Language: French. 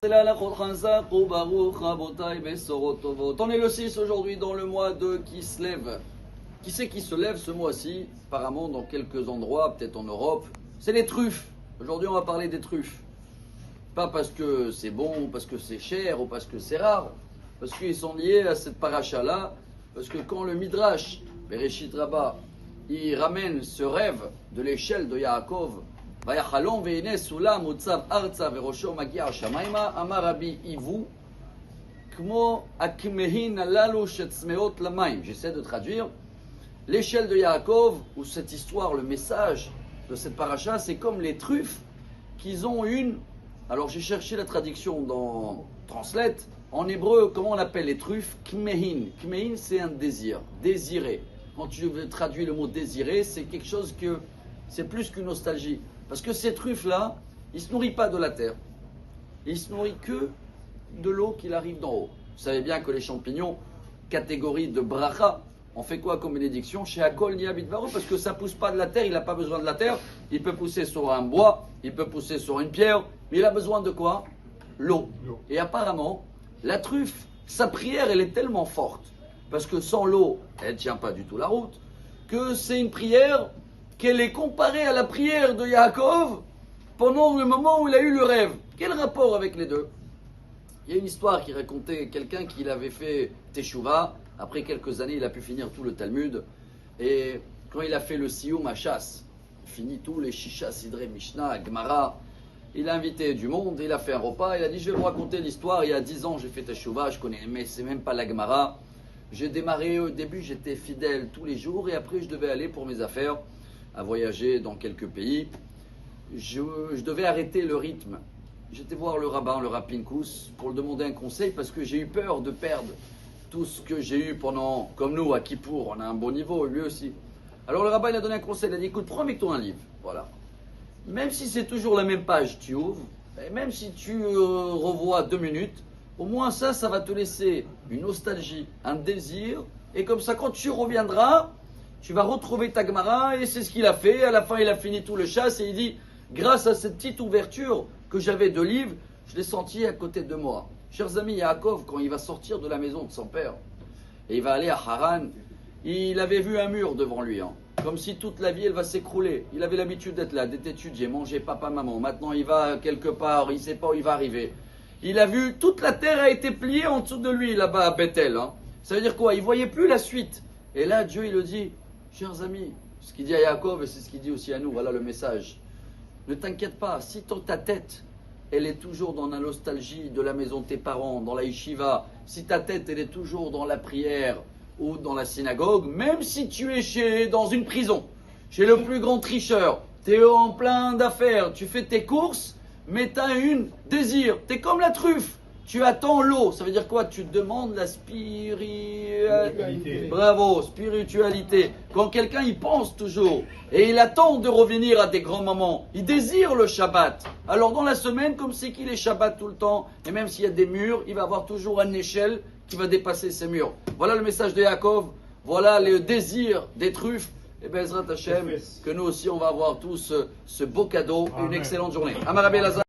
On est le 6 aujourd'hui dans le mois de Kislev. Qui c'est qui se lève ce mois-ci? Apparemment dans quelques endroits, peut-être en Europe. C'est les truffes. Aujourd'hui on va parler des truffes. Pas parce que c'est bon, ou parce que c'est cher, ou parce que c'est rare. Parce qu'ils sont liés à cette paracha-là. Parce que quand le Midrash, Bereshit Rabbah, il ramène ce rêve de l'échelle de Yaakov, Vayachalom ve'ine sulam utzav arza ve'rosho magia shamayma amar Rabbi Ivu kmo akmehin alalu shetzmeot lamayim. J'essaie de traduire. L'échelle de Yaakov, ou cette histoire, le message de cette paracha, c'est comme les truffes qu'ils ont une. Alors j'ai cherché la traduction dans Translate. En hébreu, comment on appelle les truffes? Kmehin. Kmehin, c'est un désir, désiré. Quand tu traduis le mot désiré, c'est quelque chose que c'est plus qu'une nostalgie. Parce que ces truffes-là, ils ne se nourrissent pas de la terre. Ils se nourrissent que de l'eau qui arrive d'en haut. Vous savez bien que les champignons, catégorie de bracha, on fait quoi comme bénédiction? Chez Akol Niabit Varo, parce que ça ne pousse pas de la terre, il n'a pas besoin de la terre. Il peut pousser sur un bois, il peut pousser sur une pierre, mais il a besoin de quoi? L'eau. Et apparemment, la truffe, sa prière, elle est tellement forte, parce que sans l'eau, elle ne tient pas du tout la route, que c'est une prière qu'elle est comparée à la prière de Yaakov pendant le moment où il a eu le rêve. Quel rapport avec les deux? Il y a une histoire qui racontait quelqu'un qui avait fait Teshuvah. Après quelques années, il a pu finir tout le Talmud. Et quand il a fait le Siyum Hashas, fini tous les Shisha, Sidré, Mishnah, Gemara, il a invité du monde, il a fait un repas, il a dit: je vais vous raconter l'histoire. Il y a 10 ans, j'ai fait Teshuvah, je connais, mais c'est même pas la Gemara. J'ai démarré au début, j'étais fidèle tous les jours, et après je devais aller pour mes affaires, à voyager dans quelques pays. Je devais arrêter le rythme. J'étais voir le rabbin, le Rav Pinkus, pour lui demander un conseil, parce que j'ai eu peur de perdre tout ce que j'ai eu pendant, comme nous, à Kippour, on a un bon niveau, lui aussi. Alors le rabbin, il a donné un conseil, il a dit: écoute, prends avec toi un livre, voilà. Même si c'est toujours la même page, tu ouvres, et même si tu revois 2 minutes, au moins ça va te laisser une nostalgie, un désir, et comme ça, quand tu reviendras, tu vas retrouver ta Gemara, et c'est ce qu'il a fait. À la fin, il a fini tout le chasse, et il dit: grâce à cette petite ouverture que j'avais de livres, je l'ai senti à côté de moi. Chers amis, Yaakov, quand il va sortir de la maison de son père, et il va aller à Haran, il avait vu un mur devant lui, comme si toute la vie, elle va s'écrouler. Il avait l'habitude d'être là, d'être étudié, manger papa, maman. Maintenant, il va quelque part, il ne sait pas où il va arriver. Il a vu, toute la terre a été pliée en dessous de lui, là-bas à Bethel. Ça veut dire quoi? Il ne voyait plus la suite. Et là, Dieu, il le dit: chers amis, ce qu'il dit à Yaakov, et c'est ce qu'il dit aussi à nous, voilà le message. Ne t'inquiète pas, si ta tête, elle est toujours dans la nostalgie de la maison de tes parents, dans la yeshiva, si ta tête, elle est toujours dans la prière ou dans la synagogue, même si tu es dans une prison, chez le plus grand tricheur, tu es en plein d'affaires, tu fais tes courses, mais tu as un désir, tu es comme la truffe. Tu attends l'eau, ça veut dire quoi? Tu demandes la spiritualité. Bravo, spiritualité. Quand quelqu'un y pense toujours, et il attend de revenir à des grands moments, il désire le Shabbat. Alors dans la semaine, comme c'est qu'il est Shabbat tout le temps, et même s'il y a des murs, il va avoir toujours une échelle qui va dépasser ces murs. Voilà le message de Yaakov, voilà le désir des truffes. Et bien, Ezrat Hashem, que nous aussi on va avoir tous ce beau cadeau. Une excellente journée. Amar Rabbi Elazar.